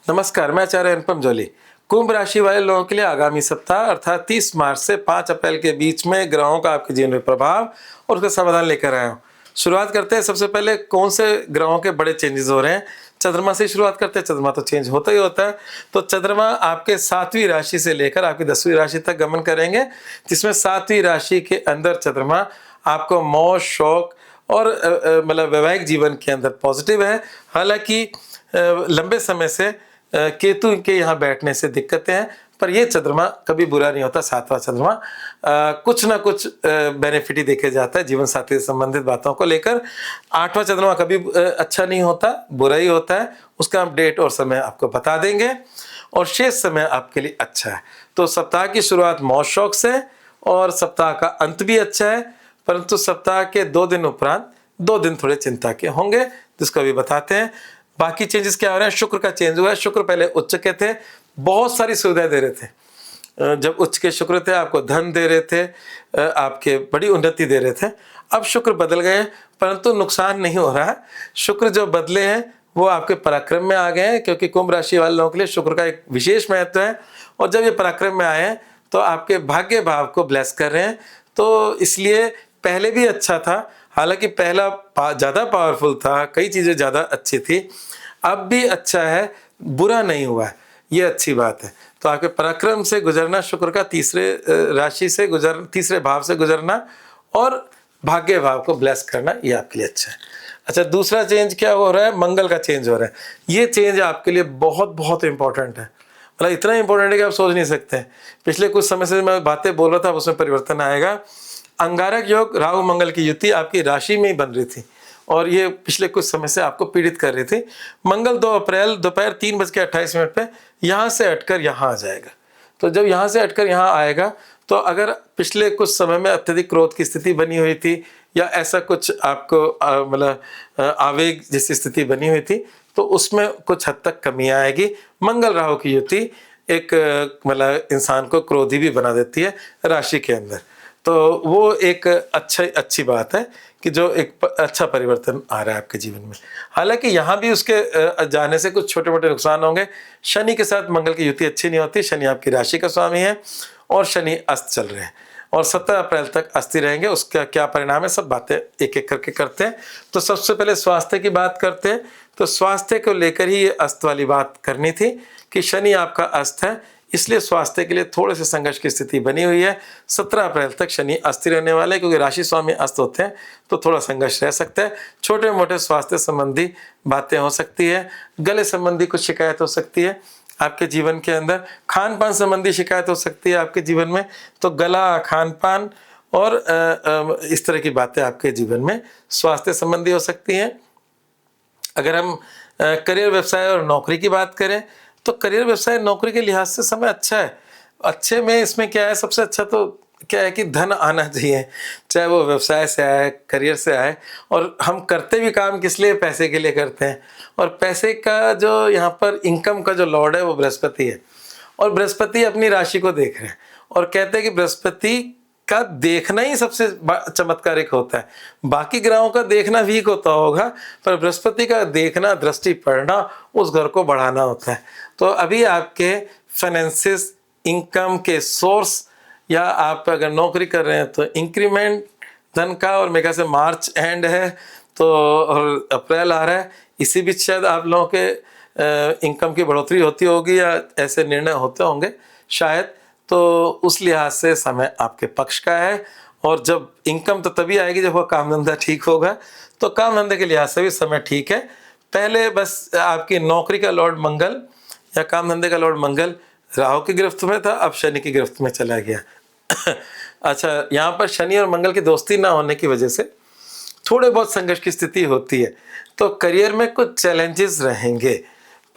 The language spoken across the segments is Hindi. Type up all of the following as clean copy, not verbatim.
नमस्कार, मैं आचार्य अनुपम जौली। कुंभ राशि वाले लोगों के लिए आगामी सप्ताह अर्थात 30 मार्च से 5 अप्रैल के बीच में ग्रहों का आपके जीवन में प्रभाव और उसका समाधान लेकर आया हूँ। शुरुआत करते हैं। सबसे पहले कौन से ग्रहों के बड़े चेंजेस हो रहे हैं, चंद्रमा से शुरुआत करते हैं। चंद्रमा तो चेंज होता ही होता है। तो चंद्रमा आपके 7वीं राशि से लेकर आपकी 10वीं राशि तक गमन करेंगे, जिसमें 7वीं राशि के अंदर चंद्रमा आपको मौज शौक और मतलब वैवाहिक जीवन के अंदर पॉजिटिव है। हालांकि लंबे समय से केतु के यहाँ बैठने से दिक्कतें हैं, पर ये चंद्रमा कभी बुरा नहीं होता। 7वां चंद्रमा कुछ ना कुछ बेनिफिट ही देखे जाता है जीवन साथी से संबंधित बातों को लेकर। 8वां चंद्रमा कभी अच्छा नहीं होता, बुरा ही होता है। उसका हम डेट और समय आपको बता देंगे और शेष समय आपके लिए अच्छा है। तो सप्ताह की शुरुआत मौज शौक से और सप्ताह का अंत भी अच्छा है, परंतु सप्ताह के 2 दिन उपरांत 2 दिन थोड़े चिंता के होंगे, जिसको अभी बताते हैं। बाकी चेंजेस क्या हो रहे हैं, शुक्र का चेंज हुआ है। शुक्र पहले उच्च के थे, बहुत सारी सुविधाएं दे रहे थे। जब उच्च के शुक्र थे आपको धन दे रहे थे, आपके बड़ी उन्नति दे रहे थे। अब शुक्र बदल गए, परंतु नुकसान नहीं हो रहा है। शुक्र जो बदले हैं वो आपके पराक्रम में आ गए हैं, क्योंकि कुंभ राशि वाले लोगों के लिए शुक्र का एक विशेष महत्व है। और जब ये पराक्रम में आए हैं तो आपके भाग्य भाव को ब्लेस कर रहे हैं। तो इसलिए पहले भी अच्छा था, हालांकि पहला ज़्यादा पावरफुल था, कई चीज़ें ज़्यादा अच्छी थी। अब भी अच्छा है, बुरा नहीं हुआ है, ये अच्छी बात है। तो आपके पराक्रम से गुजरना, शुक्र का तीसरे राशि से तीसरे भाव से गुजरना और भाग्य भाव को ब्लेस करना, ये आपके लिए अच्छा है। अच्छा, दूसरा चेंज क्या हो रहा है, मंगल का चेंज हो रहा है। ये चेंज आपके लिए बहुत बहुत इंपॉर्टेंट है। मतलब इतना इंपॉर्टेंट है कि आप सोच नहीं सकते। पिछले कुछ समय से मैं बातें बोल रहा था, उसमें परिवर्तन आएगा। अंगारक योग राहु मंगल की युति आपकी राशि में ही बन रही थी और ये पिछले कुछ समय से आपको पीड़ित कर रही थी। मंगल 2 अप्रैल दोपहर 3:28 पे यहाँ से हटकर यहाँ आ जाएगा। तो जब यहाँ से हटकर यहाँ आएगा तो अगर पिछले कुछ समय में अत्यधिक क्रोध की स्थिति बनी हुई थी या ऐसा कुछ आपको मतलब आवेग जैसी स्थिति बनी हुई थी, तो उसमें कुछ हद तक कमी आएगी। मंगल राहु की युति एक मतलब इंसान को क्रोधी भी बना देती है राशि के अंदर। तो वो एक अच्छी बात है कि जो एक अच्छा परिवर्तन आ रहा है आपके जीवन में। हालांकि यहाँ भी उसके जाने से कुछ छोटे मोटे नुकसान होंगे। शनि के साथ मंगल की युति अच्छी नहीं होती। शनि आपकी राशि का स्वामी है और शनि अस्त चल रहे हैं और 17 अप्रैल तक अस्थि रहेंगे। उसका क्या परिणाम है, सब बातें एक एक करके करते हैं। तो सबसे पहले स्वास्थ्य की बात करते हैं। तो स्वास्थ्य को लेकर ही ये अस्त वाली बात करनी थी कि शनि आपका अस्त है, इसलिए स्वास्थ्य के लिए थोड़े से संघर्ष की स्थिति बनी हुई है। 17 अप्रैल तक शनि अस्थिर रहने वाले, क्योंकि राशि स्वामी अस्त होते हैं तो थोड़ा संघर्ष रह सकता है। छोटे मोटे स्वास्थ्य संबंधी बातें हो सकती है। गले संबंधी कुछ शिकायत हो सकती है आपके जीवन के अंदर। खान पान संबंधी शिकायत हो सकती है आपके जीवन में। तो गला, खान पान और इस तरह की बातें आपके जीवन में स्वास्थ्य संबंधी हो सकती हैं। अगर हम करियर, व्यवसाय और नौकरी की बात करें तो करियर, व्यवसाय, नौकरी के लिहाज से समय अच्छा है। अच्छे में इसमें क्या है, सबसे अच्छा तो क्या है कि धन आना चाहिए, चाहे वो व्यवसाय से आए, करियर से आए। और हम करते भी काम किस लिए, पैसे के लिए करते हैं। और पैसे का जो यहाँ पर इनकम का जो लॉर्ड है वो बृहस्पति है और बृहस्पति अपनी राशि को देख रहे हैं और कहते हैं कि बृहस्पति का देखना ही सबसे चमत्कारिक होता है। बाकी ग्रहों का देखना वीक होता होगा, पर बृहस्पति का देखना, दृष्टि पड़ना उस घर को बढ़ाना होता है। तो अभी आपके फाइनेंसिस, इनकम के सोर्स, या आप अगर नौकरी कर रहे हैं तो इंक्रीमेंट धन का, और मेरे ख्याल से मार्च एंड है तो और अप्रैल आ रहा है, इसी बीच शायद आप लोगों के इनकम की बढ़ोतरी होती होगी या ऐसे निर्णय होते होंगे शायद। तो उस लिहाज से समय आपके पक्ष का है। और जब इनकम तो तभी आएगी जब वो काम धंधा ठीक होगा। तो काम धंधे के लिहाज से भी समय ठीक है। पहले बस आपकी नौकरी का लॉर्ड मंगल या काम धंधे का लॉर्ड मंगल राहु की गिरफ्त में था, अब शनि की गिरफ्त में चला गया। अच्छा, यहाँ पर शनि और मंगल की दोस्ती ना होने की वजह से थोड़े बहुत संघर्ष की स्थिति होती है। तो करियर में कुछ चैलेंजेस रहेंगे,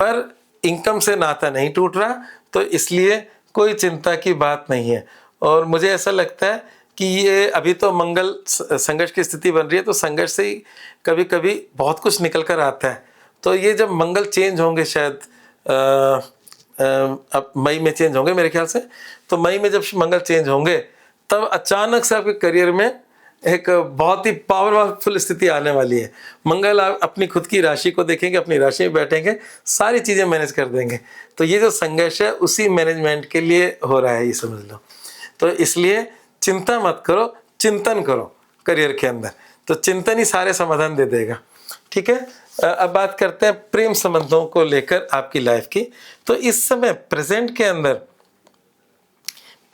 पर इनकम से नाता नहीं टूट रहा, तो इसलिए कोई चिंता की बात नहीं है। और मुझे ऐसा लगता है कि ये अभी तो मंगल संघर्ष की स्थिति बन रही है, तो संघर्ष से ही कभी कभी बहुत कुछ निकल कर आता है। तो ये जब मंगल चेंज होंगे, शायद अब मई में चेंज होंगे मेरे ख्याल से, तो मई में जब मंगल चेंज होंगे तब अचानक से आपके करियर में एक बहुत ही पावरफुल स्थिति आने वाली है। मंगल आप अपनी खुद की राशि को देखेंगे, अपनी राशि में बैठेंगे, सारी चीज़ें मैनेज कर देंगे। तो ये जो संघर्ष है उसी मैनेजमेंट के लिए हो रहा है, ये समझ लो। तो इसलिए चिंता मत करो, चिंतन करो करियर के अंदर, तो चिंतन ही सारे समाधान दे देगा। ठीक है, अब बात करते हैं प्रेम संबंधों को लेकर आपकी लाइफ की। तो इस समय प्रेजेंट के अंदर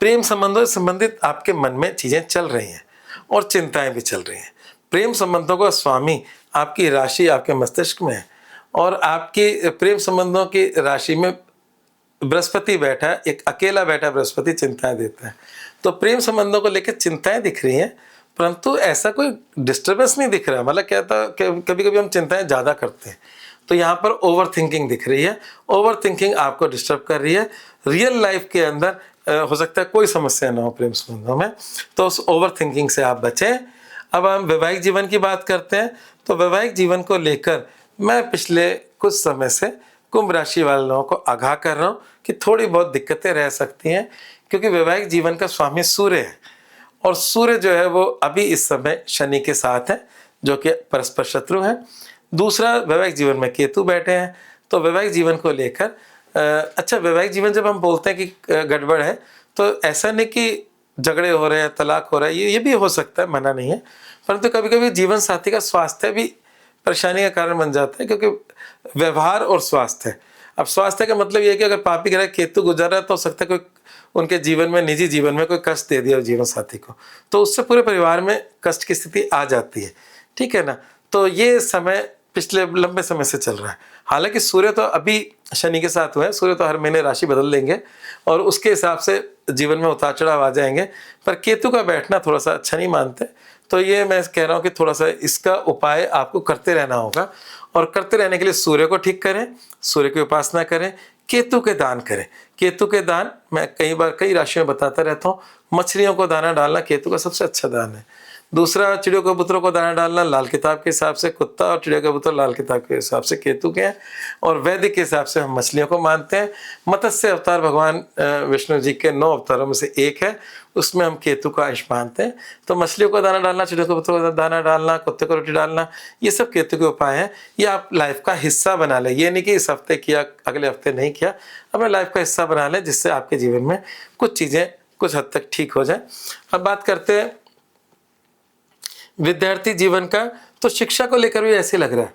प्रेम संबंधों से संबंधित आपके मन में चीज़ें चल रही हैं और चिंताएं भी चल रही हैं। प्रेम संबंधों का स्वामी आपकी राशि आपके मस्तिष्क में है और आपकी प्रेम संबंधों की राशि में बृहस्पति बैठा है, एक अकेला बैठा बृहस्पति चिंताएं देता है। तो प्रेम संबंधों को लेकर चिंताएं दिख रही हैं, परंतु ऐसा कोई डिस्टर्बेंस नहीं दिख रहा है। मतलब क्या था, कभी कभी हम चिंताएं ज़्यादा करते हैं, तो यहाँ पर ओवर थिंकिंग दिख रही है। ओवर थिंकिंग आपको डिस्टर्ब कर रही है। रियल लाइफ के अंदर हो सकता है कोई समस्या ना हो प्रेम संबंधों में, तो उस ओवर थिंकिंग से आप बचें। अब हम वैवाहिक जीवन की बात करते हैं। तो वैवाहिक जीवन को लेकर मैं पिछले कुछ समय से कुंभ राशि वाले लोगों को आगाह कर रहा हूँ कि थोड़ी बहुत दिक्कतें रह सकती हैं, क्योंकि वैवाहिक जीवन का स्वामी सूर्य है और सूर्य जो है वो अभी इस समय शनि के साथ है, जो कि परस्पर शत्रु हैं। दूसरा, वैवाहिक जीवन में केतु बैठे हैं। तो वैवाहिक जीवन को लेकर अच्छा, वैवाहिक जीवन जब हम बोलते हैं कि गड़बड़ है, तो ऐसा नहीं कि झगड़े हो रहे हैं, तलाक हो रहा है, ये भी हो सकता है, मना नहीं है। परंतु कभी कभी जीवन साथी का स्वास्थ्य भी परेशानी का कारण बन जाता है, क्योंकि व्यवहार और स्वास्थ्य। अब स्वास्थ्य का मतलब ये है कि अगर पापी ग्रह केतु गुजर रहा है तो हो सकता है कोई उनके जीवन में, निजी जीवन में कोई कष्ट दे दिया जीवन साथी को, तो उससे पूरे परिवार में कष्ट की स्थिति आ जाती है। ठीक है ना। तो ये समय पिछले लंबे समय से चल रहा है। हालांकि सूर्य तो अभी शनि के साथ हुए हैं, सूर्य तो हर महीने राशि बदल देंगे और उसके हिसाब से जीवन में उतार चढ़ाव आ जाएंगे, पर केतु का बैठना थोड़ा सा अच्छा नहीं मानते। तो ये मैं कह रहा हूँ कि थोड़ा सा इसका उपाय आपको करते रहना होगा, और करते रहने के लिए सूर्य को ठीक करें, सूर्य की उपासना करें, केतु के दान करें। केतु के दान मैं कई बार कई राशियों में बताता रहता हूँ। मछलियों को दाना डालना केतु का सबसे अच्छा दान है। दूसरा, चिड़ियों कबूतरों को दाना डालना लाल किताब के हिसाब से कुत्ता और चिड़िया कबूतर लाल किताब के हिसाब से केतु के हैं, और वैदिक के हिसाब से हम मछलियों को मानते हैं। मत्स्य अवतार भगवान विष्णु जी के 9 अवतारों में से एक है, उसमें हम केतु का अंश मानते हैं। तो मछलियों को दाना डालना, चिड़ियों कबूतरों को दाना डालना, कुत्ते को रोटी डालना, ये सब केतु के उपाय हैं। ये आप लाइफ का हिस्सा बना लें। ये नहीं कि इस हफ्ते किया अगले हफ्ते नहीं किया, अपने लाइफ का हिस्सा बना लें, जिससे आपके जीवन में कुछ चीज़ें कुछ हद तक ठीक हो जाए। अब बात करते हैं विद्यार्थी जीवन का। तो शिक्षा को लेकर भी ऐसे लग रहा है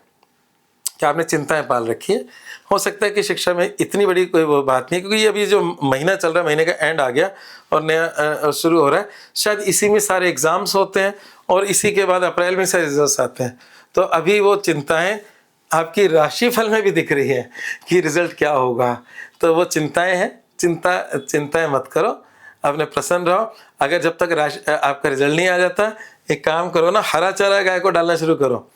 कि आपने चिंताएं पाल रखी है। हो सकता है कि शिक्षा में इतनी बड़ी कोई वो बात नहीं, क्योंकि अभी जो महीना चल रहा है, महीने का एंड आ गया और नया शुरू हो रहा है। शायद इसी में सारे एग्जाम्स होते हैं और इसी के बाद अप्रैल में सारे रिजल्ट आते हैं। तो अभी वो चिंताएं आपकी राशिफल में भी दिख रही है कि रिजल्ट क्या होगा। तो वो चिंताएं हैं, चिंताएं मत करो, अपने प्रसन्न रहो। अगर जब तक आपका रिजल्ट नहीं आ जाता, एक काम करो ना, हरा चारा गाय को डालना शुरू करो।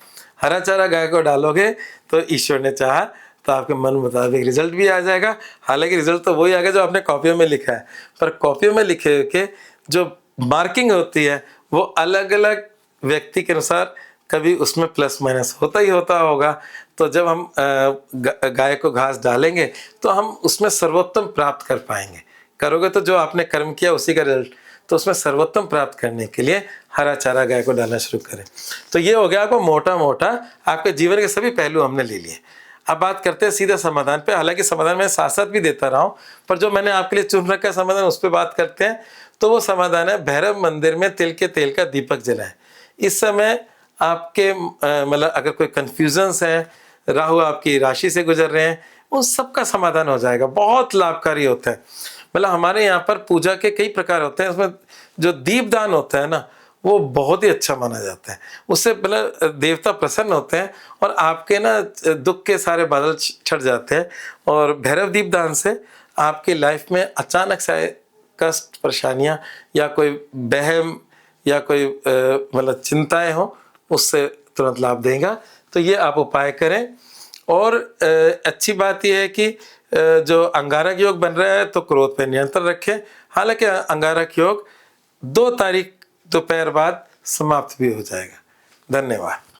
हरा चारा गाय को डालोगे तो ईश्वर ने चाहा तो आपके मन मुताबिक रिजल्ट भी आ जाएगा। हालांकि रिजल्ट तो वही आ गया जो आपने कॉपियों में लिखा है, पर कॉपियों में लिखे के जो मार्किंग होती है वो अलग अलग व्यक्ति के अनुसार कभी उसमें प्लस माइनस होता ही होता होगा। तो जब हम गाय को घास डालेंगे तो हम उसमें सर्वोत्तम प्राप्त कर पाएंगे। करोगे तो जो आपने कर्म किया उसी का रिजल्ट, तो उसमें सर्वोत्तम प्राप्त करने के लिए हरा चारा गाय को डालना शुरू करें। तो ये हो गया आपको मोटा मोटा आपके जीवन के सभी पहलू हमने ले लिए। अब बात करते हैं सीधा समाधान पे। हालांकि समाधान मैं साथ साथ भी देता रहा हूँ, पर जो मैंने आपके लिए चुन रखा है समाधान, उस पर बात करते हैं। तो वो समाधान है, भैरव मंदिर में तिल के तेल का दीपक जलाएं। इस समय आपके मतलब अगर कोई कन्फ्यूजन्स है, राहु आपकी राशि से गुजर रहे हैं, उन सब का समाधान हो जाएगा। बहुत लाभकारी होता है। मतलब हमारे यहाँ पर पूजा के कई प्रकार होते हैं, उसमें जो दीपदान होता है ना, वो बहुत ही अच्छा माना जाता है। उससे मतलब देवता प्रसन्न होते हैं और आपके ना दुख के सारे बादल छट जाते हैं। और भैरव दीपदान से आपकी लाइफ में अचानक से कष्ट, परेशानियाँ या कोई बहम या कोई मतलब चिंताएं हो, उससे तुरंत लाभ देगा। तो ये आप उपाय करें। और अच्छी बात यह है कि जो अंगारक योग बन रहा है तो क्रोध पे नियंत्रण रखें। हालांकि अंगारक योग 2 तारीख दोपहर बाद समाप्त भी हो जाएगा। धन्यवाद।